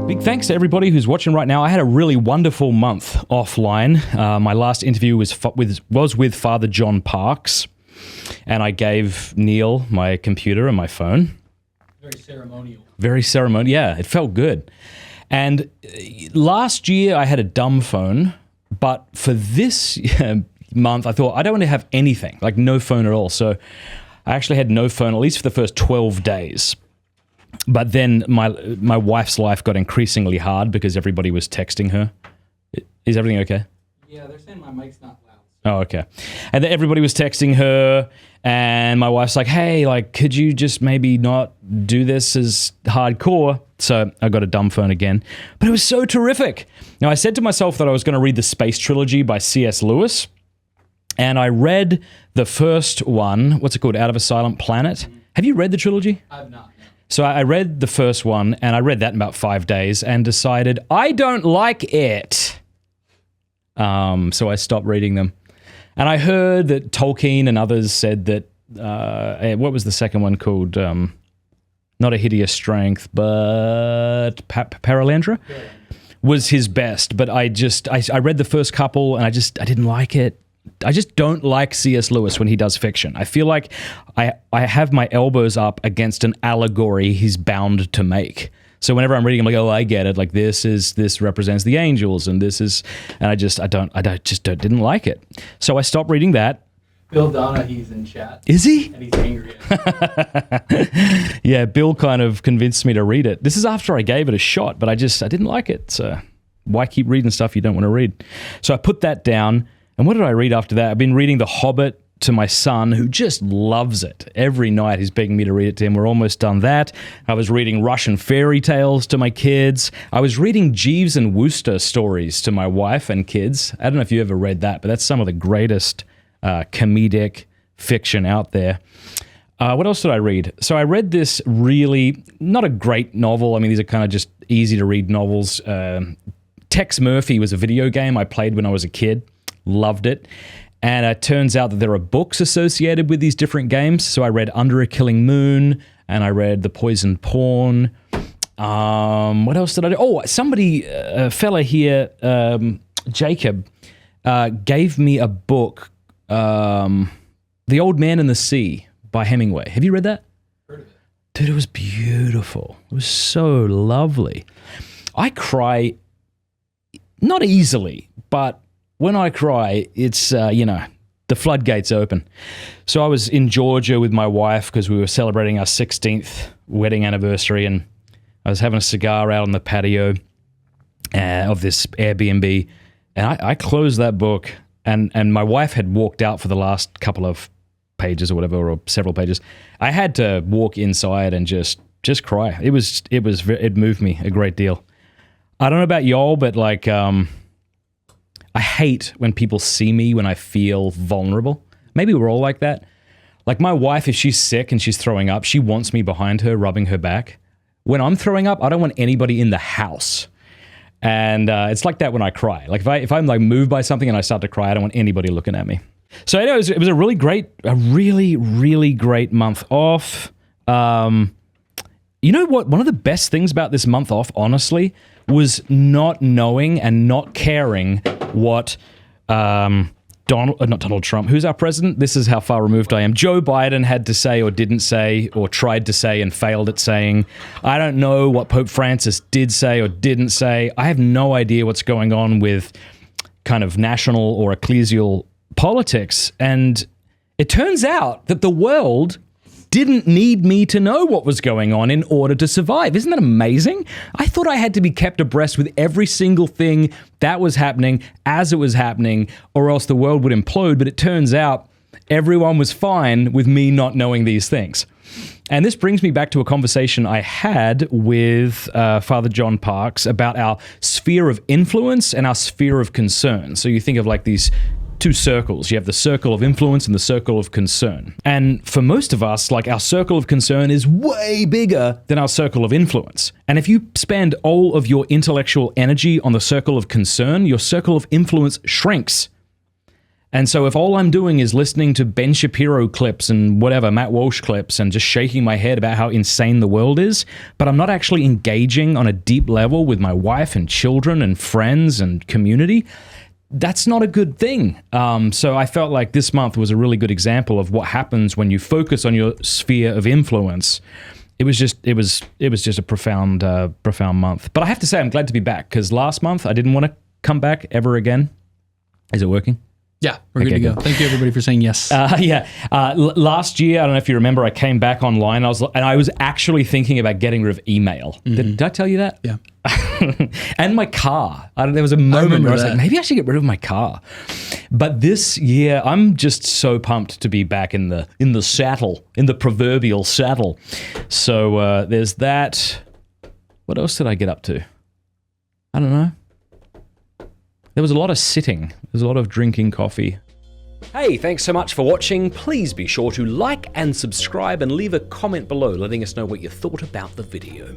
Big thanks to everybody who's watching right now. I had a really wonderful month offline. My last interview was with Father John Parks, and I gave Neil my computer and my phone. Very ceremonial. Very ceremonial. Yeah, it felt good. And last year I had a dumb phone, but for this month I thought I don't want to have anything, like no phone at all. So I actually had no phone, at least for the first 12 days. But then my wife's life got increasingly hard because everybody was texting her. Is everything okay? Yeah, they're saying my mic's not loud. Oh, okay. And then everybody was texting her, and my wife's like, hey, like, could you just maybe not do this as hardcore? So I got a dumb phone again. But it was so terrific. Now, I said to myself that I was going to read the Space Trilogy by C.S. Lewis, and I read the first one. What's it called? Out of a Silent Planet. Have you read the trilogy? I have not. No. So I read the first one, and I read that in about 5 days and decided I don't like it. So I stopped reading them. And I heard that Tolkien and others said that, what was the second one called? Not A Hideous Strength, but Paralandra was his best. But I read the first couple, and I didn't like it. I just don't like C.S. Lewis when he does fiction. I feel like I have my elbows up against an allegory he's bound to make. So whenever I'm reading, I'm like, oh, I get it. Like this represents the angels, and I didn't like it. So I stopped reading that. Bill Donaghy's in chat. Is he? And he's angry at me. Yeah, Bill kind of convinced me to read it. This is after I gave it a shot, but I didn't like it. So why keep reading stuff you don't want to read? So I put that down. And what did I read after that? I've been reading The Hobbit to my son, who just loves it. Every night he's begging me to read it to him. We're almost done that. I was reading Russian fairy tales to my kids. I was reading Jeeves and Wooster stories to my wife and kids. I don't know if you ever read that, but that's some of the greatest comedic fiction out there. What else did I read? So I read this really, not a great novel. I mean, these are kind of just easy to read novels. Tex Murphy was a video game I played when I was a kid. Loved it. And it turns out that there are books associated with these different games. So I read Under a Killing Moon, and I read The Poisoned Pawn. What else did I do? Oh, somebody, a fella here, Jacob, gave me a book, The Old Man and the Sea by Hemingway. Have you read that? Heard of it. Dude, it was beautiful. It was so lovely. I cry, not easily, but when I cry, it's, the floodgates open. So I was in Georgia with my wife because we were celebrating our 16th wedding anniversary, and I was having a cigar out on the patio of this Airbnb, and I closed that book, and my wife had walked out for the last couple of pages or whatever, or several pages. I had to walk inside and just cry. It moved me a great deal. I don't know about y'all, but like, I hate when people see me when I feel vulnerable. Maybe we're all like that. Like my wife, if she's sick and she's throwing up, she wants me behind her, rubbing her back. When I'm throwing up, I don't want anybody in the house. And it's like that when I cry. Like if I'm like moved by something and I start to cry, I don't want anybody looking at me. So anyways, it was a really, really great month off. You know what? One of the best things about this month off, honestly, was not knowing and not caring what not Donald Trump, who's our president? This is how far removed I am. Joe Biden had to say or didn't say or tried to say and failed at saying. I don't know what Pope Francis did say or didn't say. I have no idea what's going on with kind of national or ecclesial politics. And it turns out that the world didn't need me to know what was going on in order to survive. Isn't that amazing? I thought I had to be kept abreast with every single thing that was happening as it was happening, or else the world would implode. But it turns out everyone was fine with me not knowing these things. And this brings me back to a conversation I had with Father John Parks about our sphere of influence and our sphere of concern. So you think of like these two circles. You have the circle of influence and the circle of concern. And for most of us, like our circle of concern is way bigger than our circle of influence. And if you spend all of your intellectual energy on the circle of concern, your circle of influence shrinks. And so if all I'm doing is listening to Ben Shapiro clips and whatever, Matt Walsh clips, and just shaking my head about how insane the world is, but I'm not actually engaging on a deep level with my wife and children and friends and community, that's not a good thing. So I felt like this month was a really good example of what happens when you focus on your sphere of influence. It was just a profound month. But I have to say, I'm glad to be back, because last month I didn't want to come back ever again. Is it working? Yeah, we're good to go. Thank you, everybody, for saying yes. Last year, I don't know if you remember, I came back online. I was actually thinking about getting rid of email. Did I tell you that? Yeah. And my car. There was a moment where I was like, maybe I should get rid of my car. But this year, I'm just so pumped to be back in the saddle, in the proverbial saddle. So there's that. What else did I get up to? I don't know. There was a lot of sitting. There was a lot of drinking coffee. Hey, thanks so much for watching. Please be sure to like and subscribe and leave a comment below letting us know what you thought about the video.